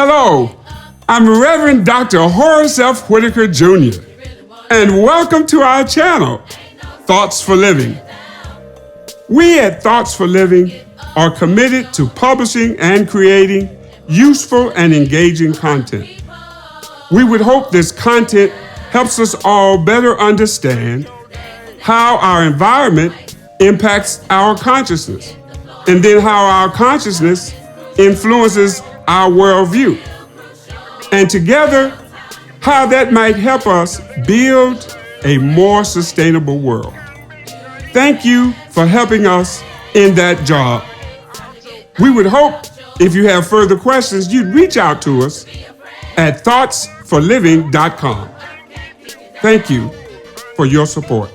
Hello, I'm Reverend Dr. Horace F. Whitaker Jr., and welcome to our channel, Thoughts for Living. We at Thoughts for Living are committed to publishing and creating useful and engaging content. We would hope this content helps us all better understand how our environment impacts our consciousness, and then how our consciousness influences our worldview, and together, how that might help us build a more sustainable world. Thank you for helping us in that job. We would hope if you have further questions, you'd reach out to us at thoughtsforliving.com. Thank you for your support.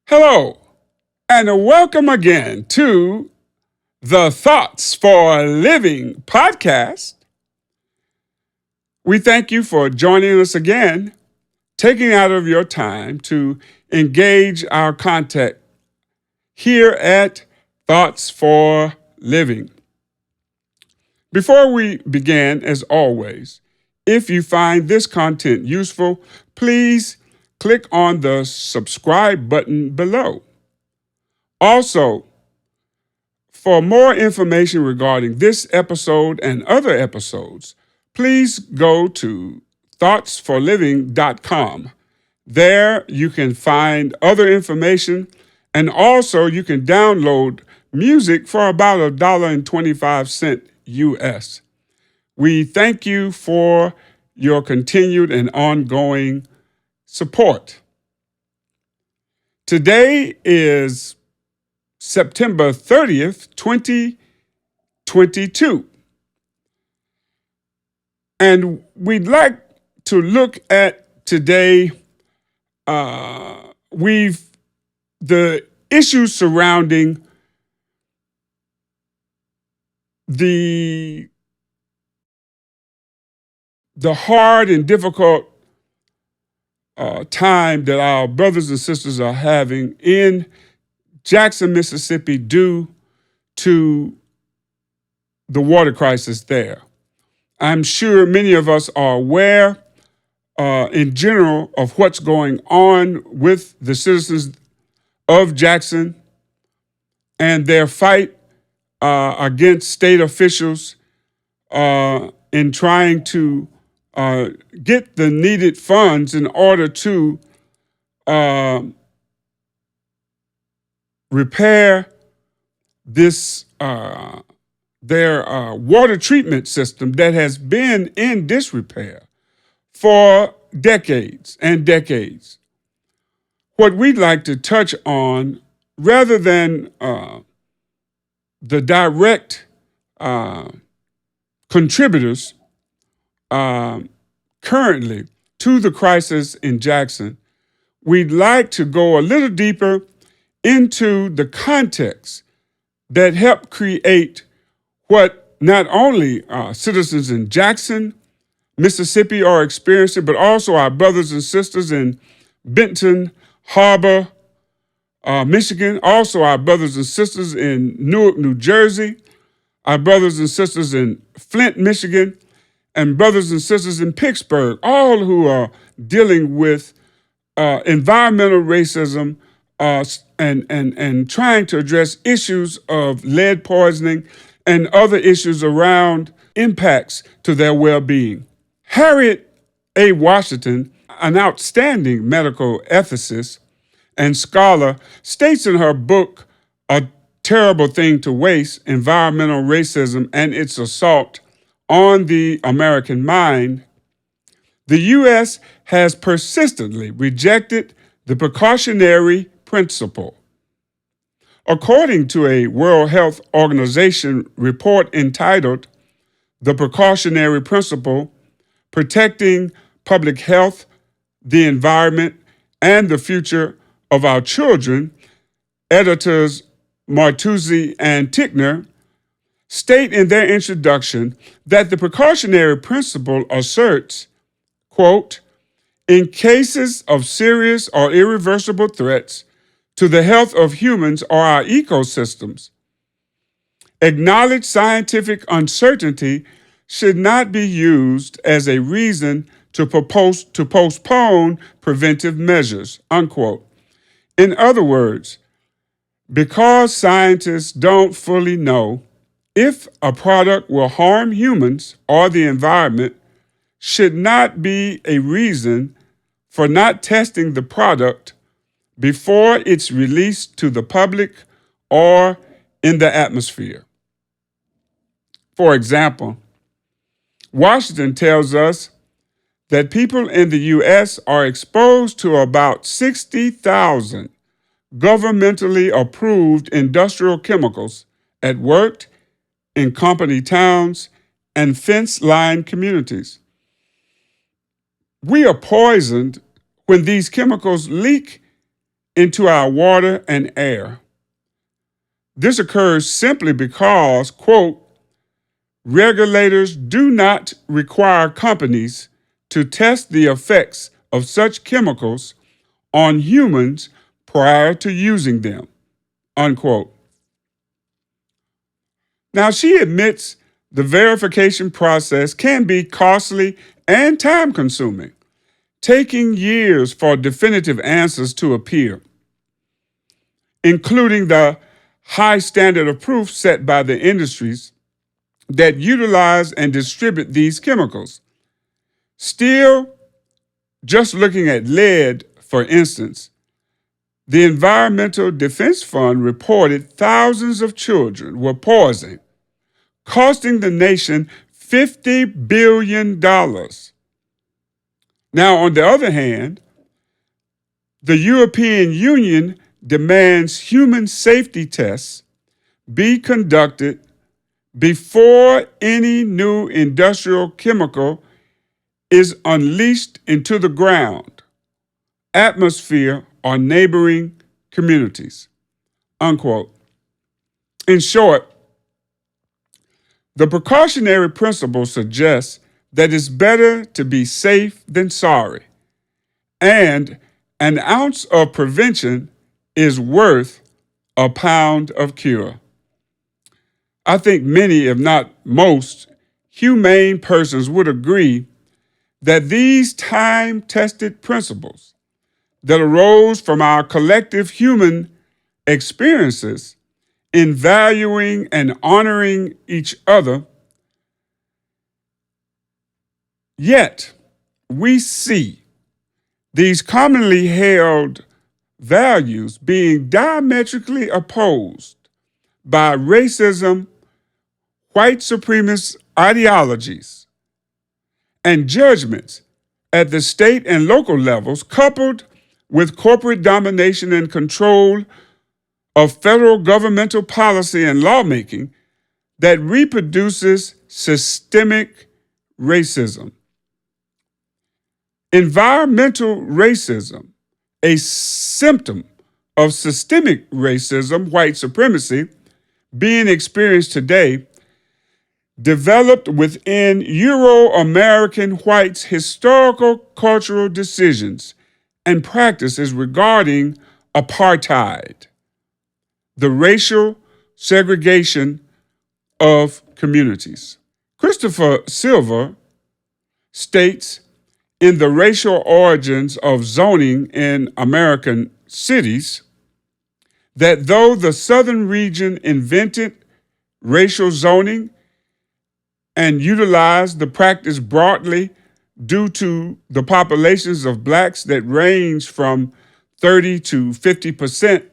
Hello, and welcome again to the Thoughts for Living podcast. We thank you for joining us again, taking out of your time to engage our content here at Thoughts for Living. Before we begin, as always, if you find this content useful, please click on the subscribe button below. Also, for more information regarding this episode and other episodes, please go to thoughtsforliving.com. There you can find other information, and also you can download music for about $1.25 US. We thank you for your continued and ongoing support. Today is September 30th, 2022. And we'd like to look at today the issues surrounding the hard and difficult time that our brothers and sisters are having in Jackson, Mississippi, due to the water crisis there. I'm sure many of us are aware in general of what's going on with the citizens of Jackson and their fight against state officials in trying to get the needed funds in order to repair this their water treatment system that has been in disrepair for decades and decades. What we'd like to touch on, rather than the direct contributors currently to the crisis in Jackson, we'd like to go a little deeper into the context that helped create what not only citizens in Jackson, Mississippi are experiencing, but also our brothers and sisters in Benton Harbor, Michigan, also our brothers and sisters in Newark, New Jersey, our brothers and sisters in Flint, Michigan, and brothers and sisters in Pittsburgh, all who are dealing with environmental racism and trying to address issues of lead poisoning and other issues around impacts to their well-being. Harriet A. Washington, an outstanding medical ethicist and scholar, states in her book, A Terrible Thing to Waste, Environmental Racism and Its Assault on the American Mind, the U.S. has persistently rejected the precautionary principle. According to a World Health Organization report entitled The Precautionary Principle, Protecting Public Health, the Environment, and the Future of Our Children, editors Martuzzi and Tickner state in their introduction that the precautionary principle asserts, quote, in cases of serious or irreversible threats to the health of humans or our ecosystems, acknowledged scientific uncertainty should not be used as a reason to postpone preventive measures, unquote. In other words, because scientists don't fully know if a product will harm humans or the environment, should not be a reason for not testing the product before it's released to the public or in the atmosphere. For example, Washington tells us that people in the U.S. are exposed to about 60,000 governmentally approved industrial chemicals at work, in company towns, and fence-lined communities. We are poisoned when these chemicals leak into our water and air. This occurs simply because, quote, regulators do not require companies to test the effects of such chemicals on humans prior to using them, unquote. Now, she admits the verification process can be costly and time-consuming, taking years for definitive answers to appear, including the high standard of proof set by the industries that utilize and distribute these chemicals. Still, just looking at lead, for instance, the Environmental Defense Fund reported thousands of children were poisoned, costing the nation $50 billion. Now, on the other hand, the European Union demands human safety tests be conducted before any new industrial chemical is unleashed into the ground, atmosphere, or neighboring communities, unquote. In short, the precautionary principle suggests that it's better to be safe than sorry, and an ounce of prevention is worth a pound of cure. I think many, if not most, humane persons would agree that these time-tested principles that arose from our collective human experiences in valuing and honoring each other, yet we see these commonly held values being diametrically opposed by racism, white supremacist ideologies, and judgments at the state and local levels, coupled with corporate domination and control of federal governmental policy and lawmaking that reproduces systemic racism. Environmental racism, a symptom of systemic racism, white supremacy, being experienced today, developed within Euro-American whites' historical cultural decisions and practices regarding apartheid, the racial segregation of communities. Christopher Silver states in The Racial Origins of Zoning in American Cities that though the Southern region invented racial zoning and utilized the practice broadly due to the populations of blacks that range from 30 to 50%,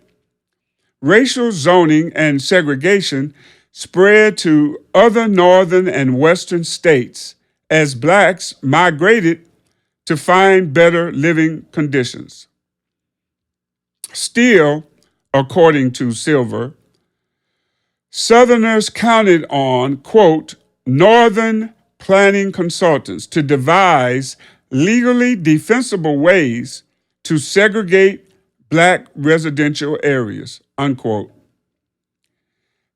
racial zoning and segregation spread to other northern and western states as blacks migrated to find better living conditions. Still, according to Silver, Southerners counted on, quote, Northern planning consultants to devise legally defensible ways to segregate black residential areas, unquote.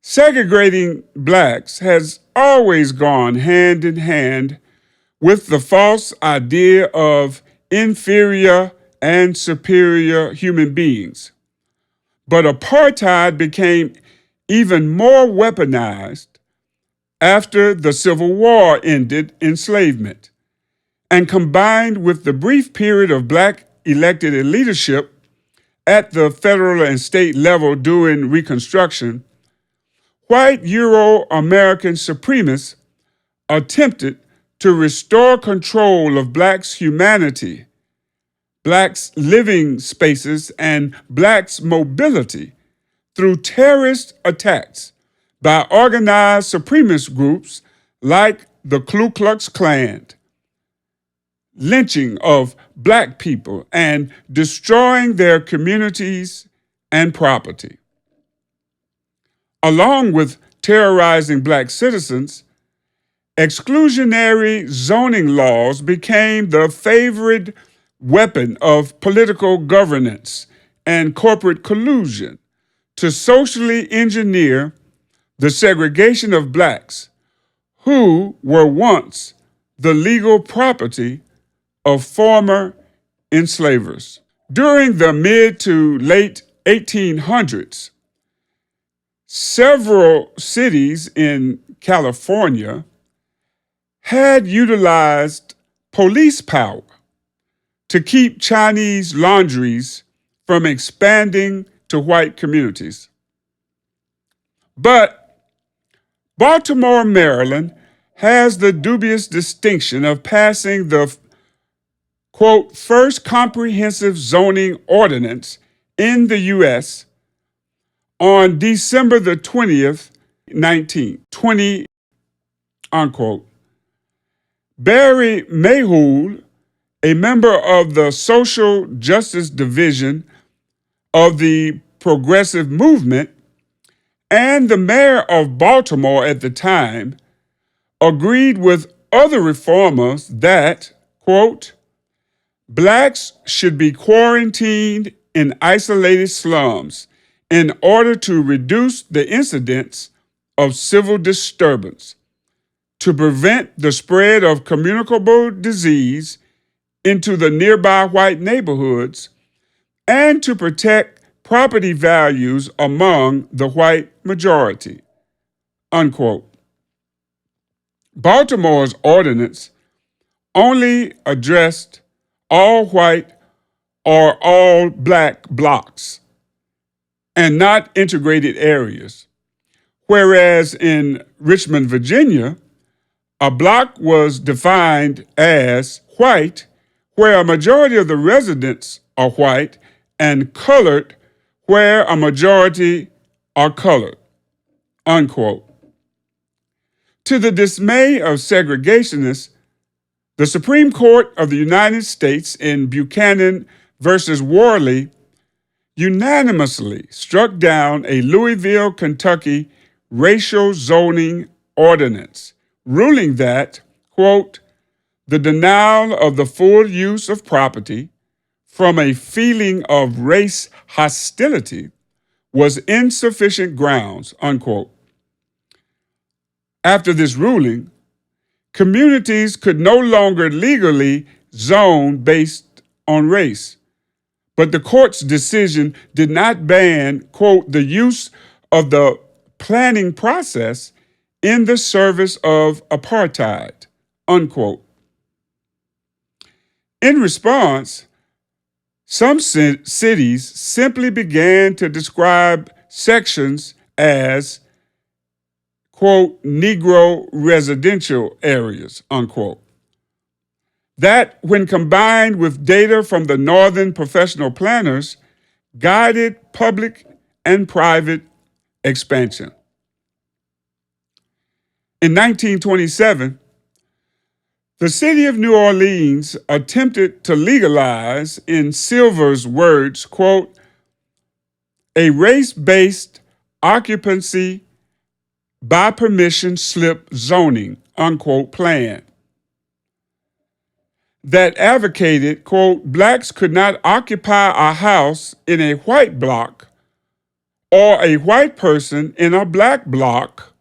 Segregating blacks has always gone hand in hand with the false idea of inferior and superior human beings. But apartheid became even more weaponized after the Civil War ended enslavement, and combined with the brief period of black elected leadership at the federal and state level during Reconstruction, white Euro-American supremacists attempted to restore control of blacks' humanity, blacks' living spaces, and blacks' mobility through terrorist attacks by organized supremacist groups like the Ku Klux Klan, lynching of black people, and destroying their communities and property. Along with terrorizing black citizens, exclusionary zoning laws became the favorite weapon of political governance and corporate collusion to socially engineer the segregation of blacks who were once the legal property of former enslavers. During the mid to late 1800s, several cities in California had utilized police power to keep Chinese laundries from expanding to white communities. But Baltimore, Maryland, has the dubious distinction of passing the, quote, first comprehensive zoning ordinance in the U.S. on December the 20th, 1920, unquote. Barry Mayhew, a member of the Social Justice Division of the Progressive Movement, and the mayor of Baltimore at the time, agreed with other reformers that, quote, blacks should be quarantined in isolated slums in order to reduce the incidence of civil disturbance, to prevent the spread of communicable disease into the nearby white neighborhoods, and to protect property values among the white majority, unquote. Baltimore's ordinance only addressed all white or all black blocks and not integrated areas, whereas in Richmond, Virginia, a block was defined as white, where a majority of the residents are white, and colored, where a majority are colored, unquote. To the dismay of segregationists, the Supreme Court of the United States in Buchanan versus Worley unanimously struck down a Louisville, Kentucky racial zoning ordinance, ruling that, quote, the denial of the full use of property from a feeling of race hostility was insufficient grounds, unquote. After this ruling, communities could no longer legally zone based on race, but the court's decision did not ban, quote, the use of the planning process in the service of apartheid, unquote. In response, some cities simply began to describe sections as, quote, Negro residential areas, unquote. That, when combined with data from the Northern professional planners, guided public and private expansion. In 1927, the city of New Orleans attempted to legalize, in Silver's words, quote, a race-based occupancy by permission slip zoning, unquote, plan that advocated, quote, blacks could not occupy a house in a white block or a white person in a black block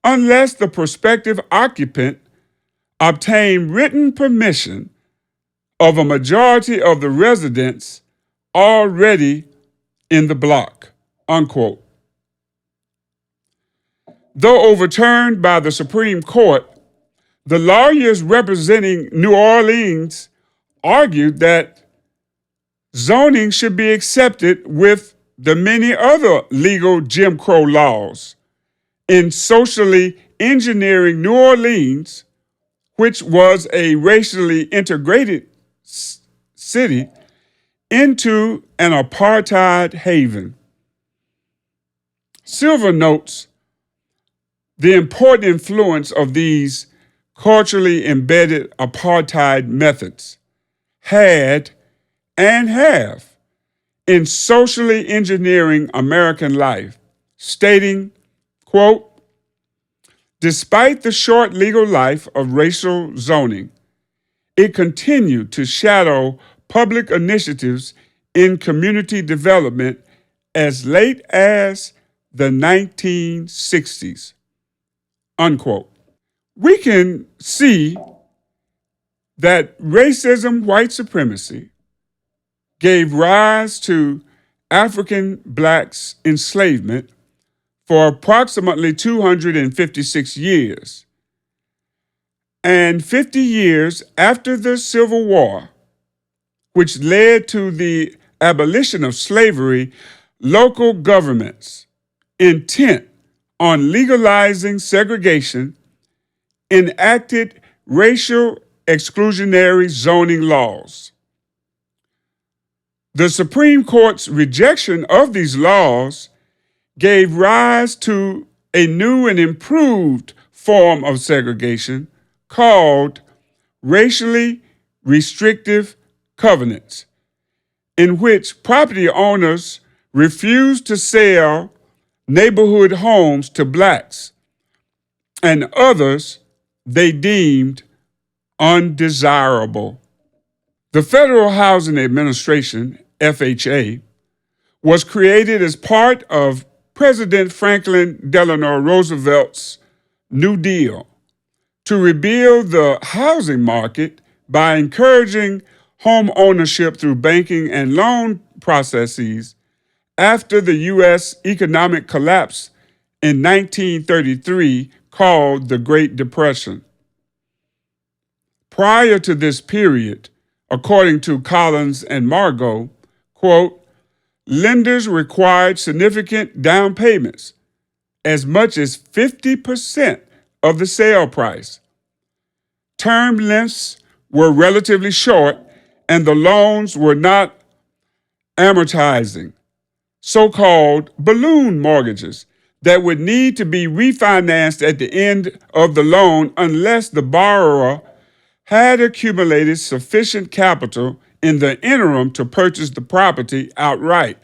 unless the prospective occupant obtained written permission of a majority of the residents already in the block, unquote. Though overturned by the Supreme Court, the lawyers representing New Orleans argued that zoning should be accepted with the many other legal Jim Crow laws in socially engineering New Orleans, which was a racially integrated city, into an apartheid haven. Silver notes the important influence of these culturally embedded apartheid methods had and have in socially engineering American life, stating, quote, despite the short legal life of racial zoning, it continued to shadow public initiatives in community development as late as the 1960s, unquote. We can see that racism, white supremacy, gave rise to African blacks' enslavement for approximately 256 years. And 50 years after the Civil War, which led to the abolition of slavery, local governments intent on legalizing segregation enacted racial exclusionary zoning laws. The Supreme Court's rejection of these laws gave rise to a new and improved form of segregation called racially restrictive covenants, in which property owners refused to sell neighborhood homes to blacks and others they deemed undesirable. The Federal Housing Administration, FHA, was created as part of President Franklin Delano Roosevelt's New Deal to rebuild the housing market by encouraging home ownership through banking and loan processes after the U.S. economic collapse in 1933 called the Great Depression. Prior to this period, according to Collins and Margot, quote, lenders required significant down payments, as much as 50% of the sale price. Term lengths were relatively short, and the loans were not amortizing, so-called balloon mortgages that would need to be refinanced at the end of the loan unless the borrower had accumulated sufficient capital in the interim to purchase the property outright,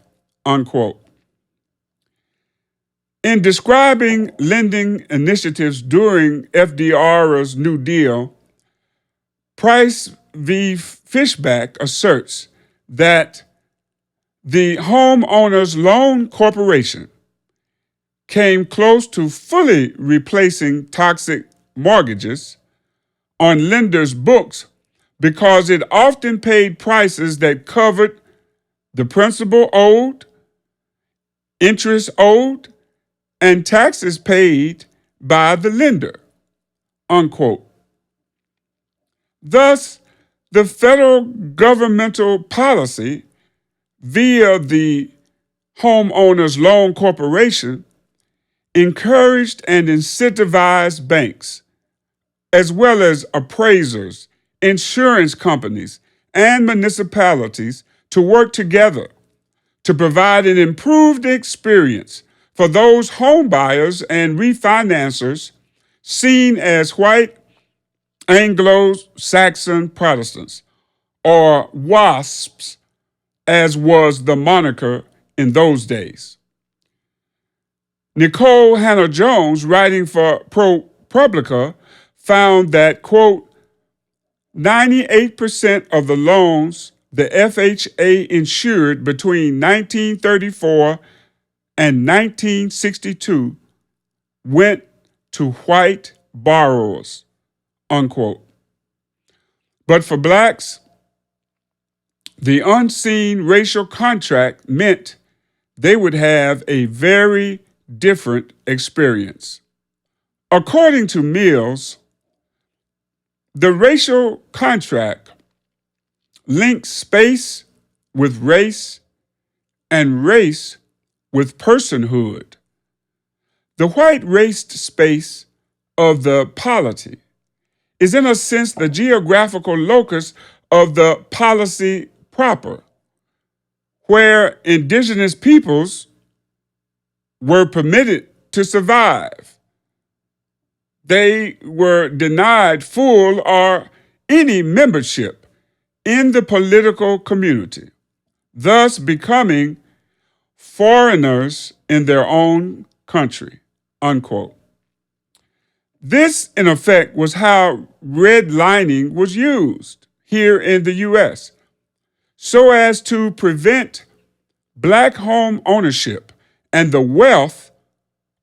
unquote. In describing lending initiatives during FDR's New Deal, Price v. Fishback asserts that the Homeowners Loan Corporation came close to fully replacing toxic mortgages on lenders' books because it often paid prices that covered the principal owed, interest owed, and taxes paid by the lender, unquote. Thus, the federal governmental policy via the Homeowners Loan Corporation encouraged and incentivized banks, as well as appraisers, insurance companies, and municipalities to work together to provide an improved experience for those home buyers and refinancers seen as white Anglo-Saxon Protestants, or WASPs, as was the moniker in those days. Nicole Hannah-Jones, writing for ProPublica, found that, quote, 98% of the loans the FHA insured between 1934 and 1962 went to white borrowers, unquote. But for blacks, the unseen racial contract meant they would have a very different experience. According to Mills, the racial contract links space with race and race with personhood. The white raced space of the polity is in a sense the geographical locus of the policy proper, where indigenous peoples were permitted to survive. They were denied full or any membership in the political community, thus becoming foreigners in their own country, unquote. This, in effect, was how redlining was used here in the U.S., so as to prevent Black home ownership and the wealth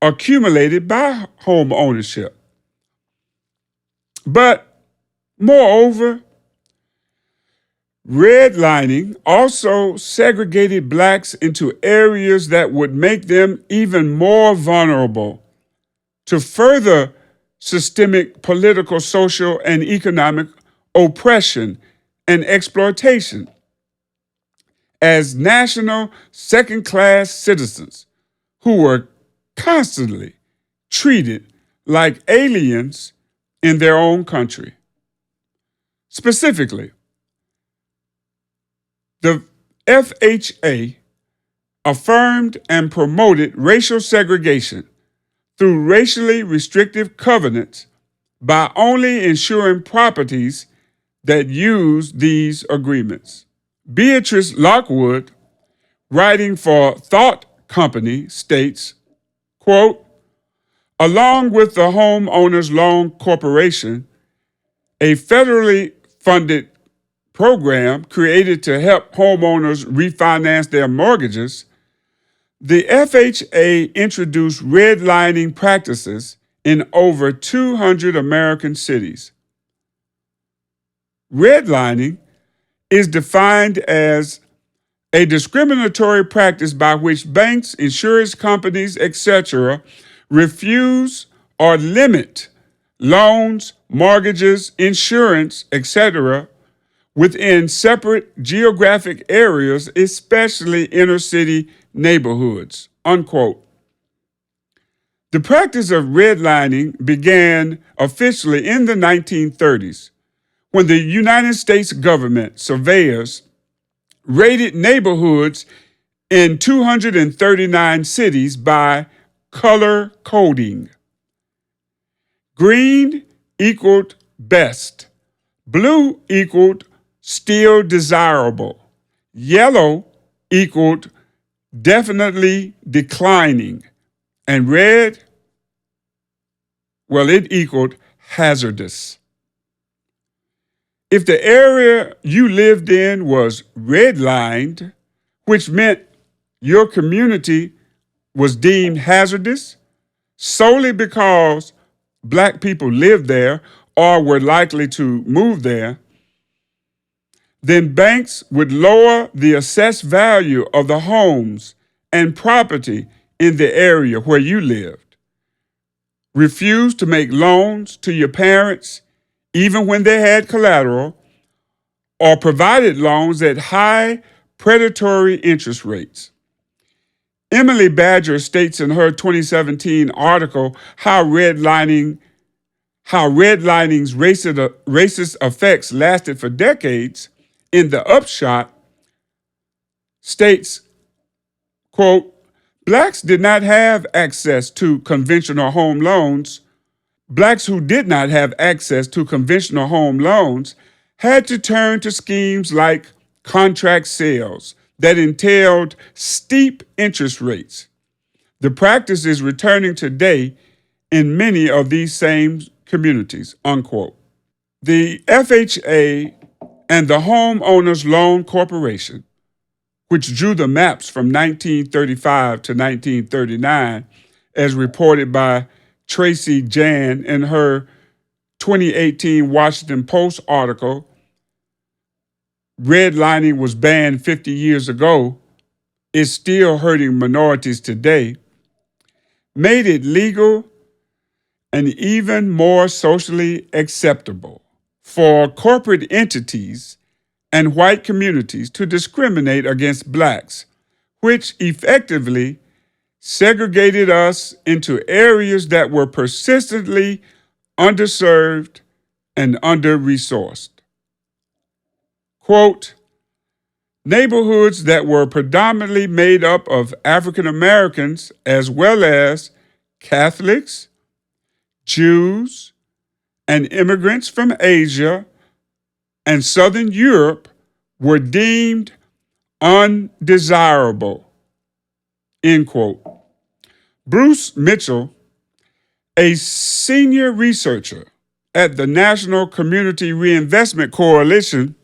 accumulated by home ownership. But, moreover, redlining also segregated Blacks into areas that would make them even more vulnerable to further systemic political, social, and economic oppression and exploitation as national second-class citizens who were constantly treated like aliens in their own country. Specifically, the FHA affirmed and promoted racial segregation through racially restrictive covenants by only insuring properties that use these agreements. Beatrice Lockwood, writing for Thought Company, states, quote, along with the Homeowners Loan Corporation, a federally funded program created to help homeowners refinance their mortgages, the FHA introduced redlining practices in over 200 American cities. Redlining is defined as a discriminatory practice by which banks, insurance companies, etc., refuse or limit loans, mortgages, insurance, etc., within separate geographic areas, especially inner city neighborhoods, unquote. The practice of redlining began officially in the 1930s when the United States government surveyors rated neighborhoods in 239 cities by color coding. Green equaled best, blue equaled still desirable, yellow equaled definitely declining, and red, well, it equaled hazardous. If the area you lived in was redlined, which meant your community was deemed hazardous solely because Black people lived there or were likely to move there, then banks would lower the assessed value of the homes and property in the area where you lived, refuse to make loans to your parents even when they had collateral, or provided loans at high predatory interest rates. Emily Badger states in her 2017 article how redlining's racist effects lasted for decades. In the upshot, states, quote, Blacks did not have access to conventional home loans. Blacks who did not have access to conventional home loans had to turn to schemes like contract sales that entailed steep interest rates. The practice is returning today in many of these same communities, unquote. The FHA and the Homeowners Loan Corporation, which drew the maps from 1935 to 1939, as reported by Tracy Jan in her 2018 Washington Post article, Redlining was banned 50 years ago, is still hurting minorities today, made it legal and even more socially acceptable for corporate entities and white communities to discriminate against blacks, which effectively segregated us into areas that were persistently underserved and under-resourced. Quote, neighborhoods that were predominantly made up of African Americans as well as Catholics, Jews, and immigrants from Asia and Southern Europe were deemed undesirable, end quote. Bruce Mitchell, a senior researcher at the National Community Reinvestment Coalition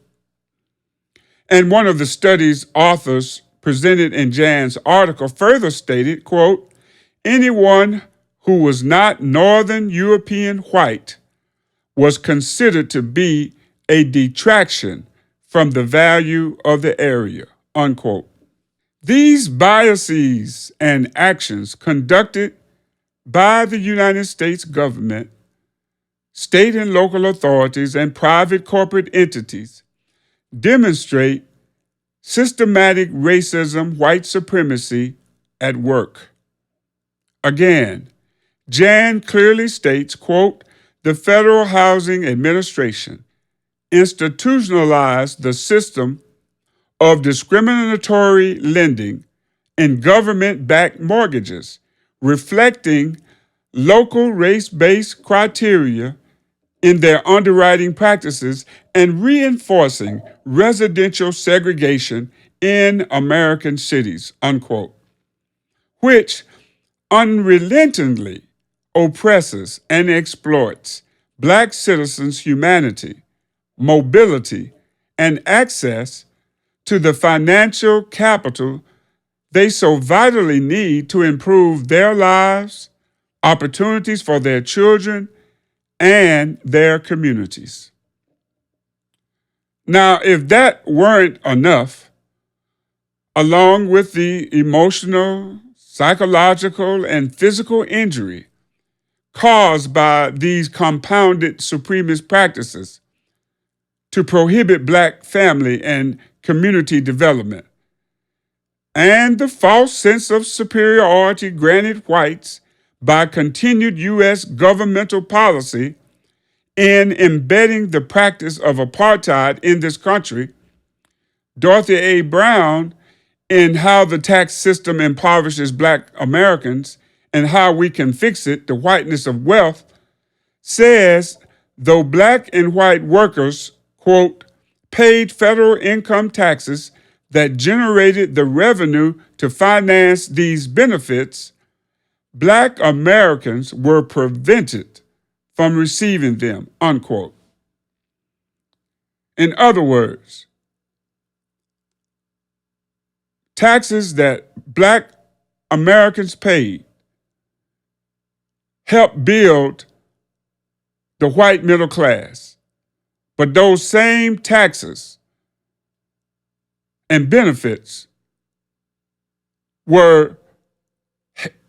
and one of the study's authors presented in Jan's article, further stated, quote, anyone who was not Northern European white was considered to be a detraction from the value of the area, unquote. These biases and actions conducted by the United States government, state and local authorities, and private corporate entities demonstrate systematic racism, white supremacy at work. Again, Jan clearly states, quote, the Federal Housing Administration institutionalized the system of discriminatory lending in government-backed mortgages, reflecting local race-based criteria in their underwriting practices and reinforcing residential segregation in American cities, unquote, which unrelentingly oppresses and exploits Black citizens' humanity, mobility, and access to the financial capital they so vitally need to improve their lives, opportunities for their children, and their communities. Now, if that weren't enough, along with the emotional, psychological, and physical injury caused by these compounded supremacist practices to prohibit Black family and community development, and the false sense of superiority granted whites by continued U.S. governmental policy in embedding the practice of apartheid in this country, Dorothy A. Brown, in How the Tax System Impoverishes Black Americans and How We Can Fix It, The Whiteness of Wealth, says, though Black and white workers, quote, paid federal income taxes that generated the revenue to finance these benefits, Black Americans were prevented from receiving them, unquote. In other words, taxes that Black Americans paid helped build the white middle class. But those same taxes and benefits were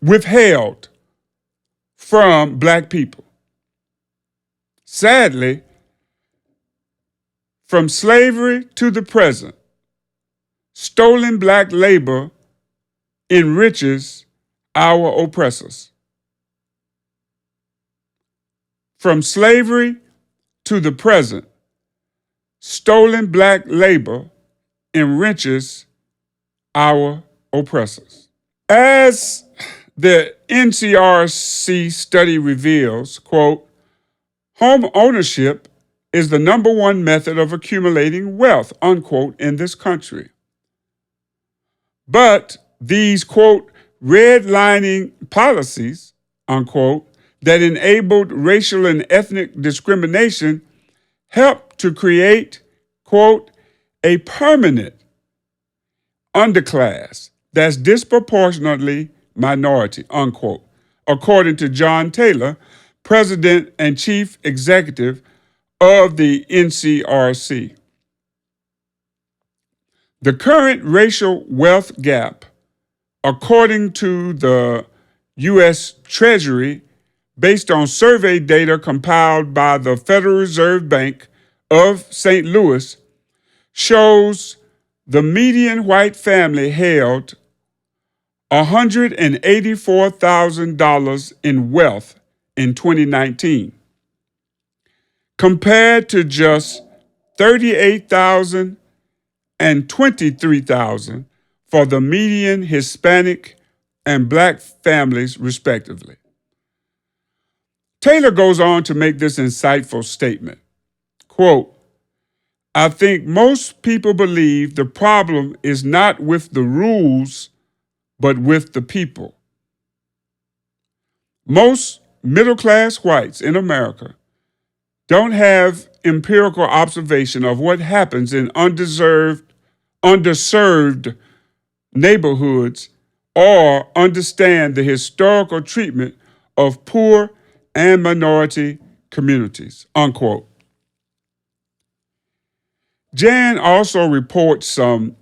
withheld from Black people. Sadly, from slavery to the present, stolen Black labor enriches our oppressors. From slavery to the present, stolen Black labor enriches our oppressors. As the NCRC study reveals, quote, home ownership is the number one method of accumulating wealth, unquote, in this country. But these, quote, redlining policies, unquote, that enabled racial and ethnic discrimination helped to create, quote, a permanent underclass that's disproportionately minority, unquote, according to John Taylor, President and Chief Executive of the NCRC. The current racial wealth gap, according to the U.S. Treasury based on survey data compiled by the Federal Reserve Bank of St. Louis, shows the median white family held $184,000 in wealth in 2019, compared to just $38,000 and $23,000 for the median Hispanic and Black families, respectively. Taylor goes on to make this insightful statement, quote, "I think most people believe the problem is not with the rules, but with the people. Most middle-class whites in America don't have empirical observation of what happens in underserved neighborhoods or understand the historical treatment of poor and minority communities," unquote. Jan also reports some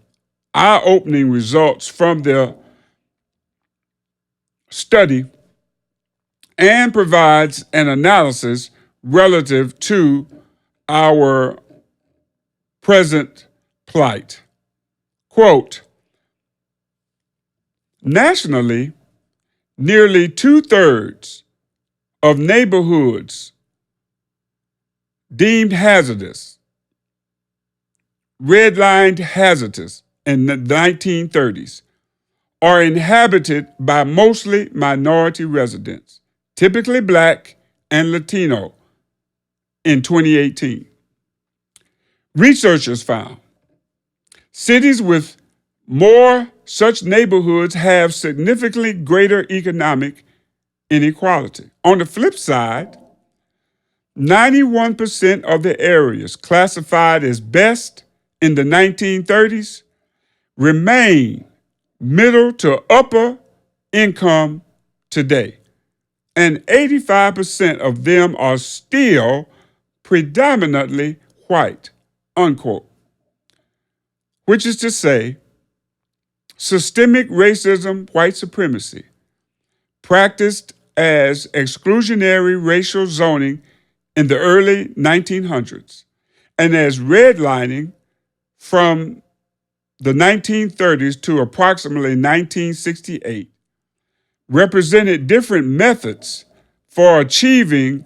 eye-opening results from the study and provides an analysis relative to our present plight. Quote, "Nationally, nearly 2/3 of neighborhoods deemed hazardous, redlined hazardous in the 1930s, are inhabited by mostly minority residents, typically Black and Latino, in 2018. Researchers found cities with more such neighborhoods have significantly greater economic inequality. On the flip side, 91% of the areas classified as best in the 1930s remain middle to upper income today, and 85% of them are still predominantly white," unquote. Which is to say, systemic racism, white supremacy, practiced as exclusionary racial zoning in the early 1900s and as redlining from the 1930s to approximately 1968, represented different methods for achieving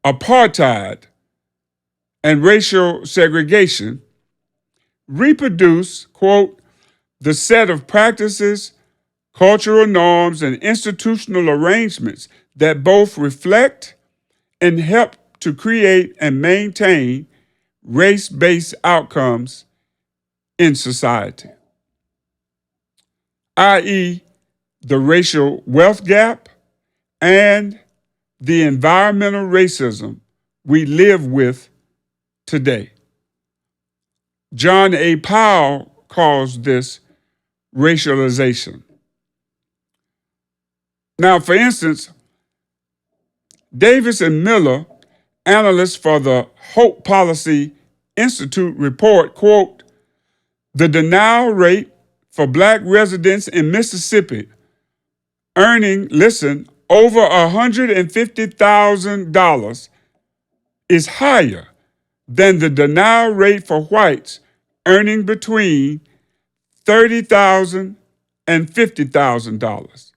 apartheid and racial segregation, reproduce, quote, "the set of practices, cultural norms, and institutional arrangements that both reflect and help to create and maintain race-based outcomes in society," i.e., the racial wealth gap and the environmental racism we live with today. John A. Powell calls this racialization. Now, for instance, Davis and Miller, analysts for the Hope Policy Institute, report, quote, "The denial rate for Black residents in Mississippi earning, listen, over $150,000 is higher than the denial rate for whites earning between $30,000 and $50,000.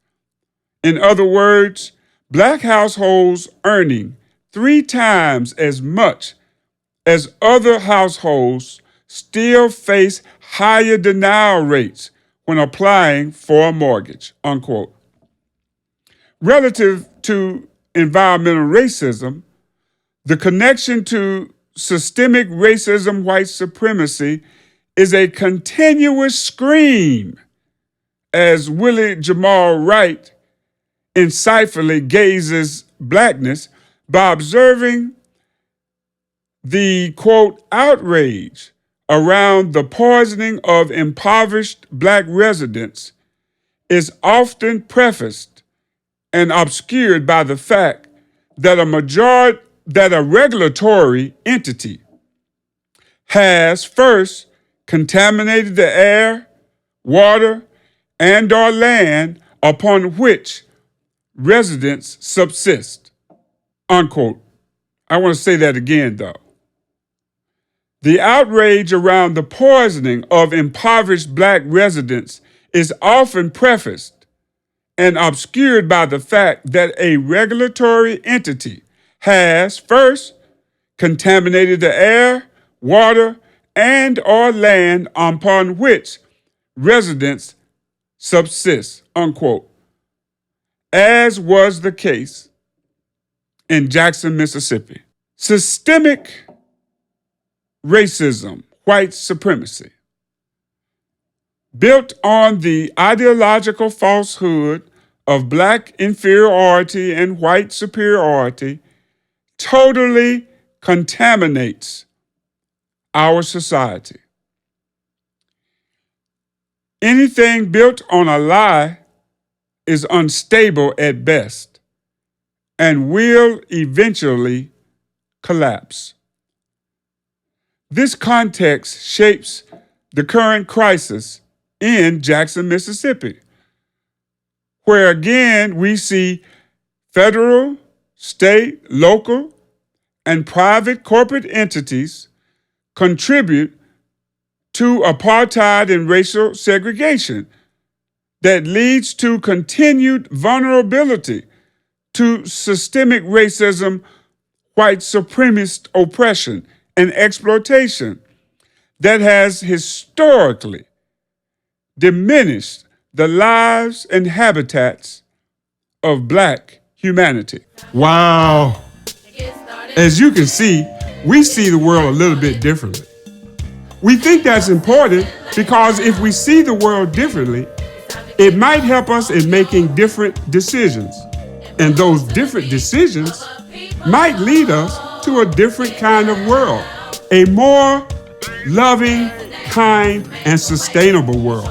In other words, Black households earning 3 times as much as other households still face higher denial rates when applying for a mortgage," unquote. Relative to environmental racism, the connection to systemic racism, white supremacy, is a continuous scream, as Willie Jamal Wright insightfully gazes Blackness by observing the, quote, "outrage around the poisoning of impoverished Black residents is often prefaced and obscured by the fact that a regulatory entity has first contaminated the air, water, and/or land upon which residents subsist. unquote. I want to say that again, though. The outrage around the poisoning of impoverished black residents is often prefaced and obscured by the fact that a regulatory entity has, first, contaminated the air, water, and or land upon which residents subsist, unquote, as was the case in Jackson, Mississippi. Systemic racism, white supremacy, built on the ideological falsehood of black inferiority and white superiority, totally contaminates our society. Anything built on a lie is unstable at best and will eventually collapse. This context shapes the current crisis in Jackson, Mississippi, where again we see federal, state, local, and private corporate entities contribute to apartheid and racial segregation that leads to continued vulnerability to systemic racism, white supremacist oppression, and exploitation that has historically diminished the lives and habitats of black humanity. Wow. As you can see, we see the world a little bit differently. We think that's important because if we see the world differently, it might help us in making different decisions. And those different decisions might lead us to a different kind of world, a more loving, kind, and sustainable world.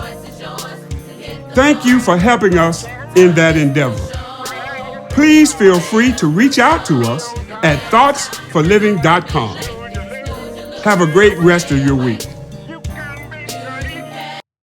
Thank you for helping us in that endeavor. Please feel free to reach out to us at thoughtsforliving.com. Have a great rest of your week.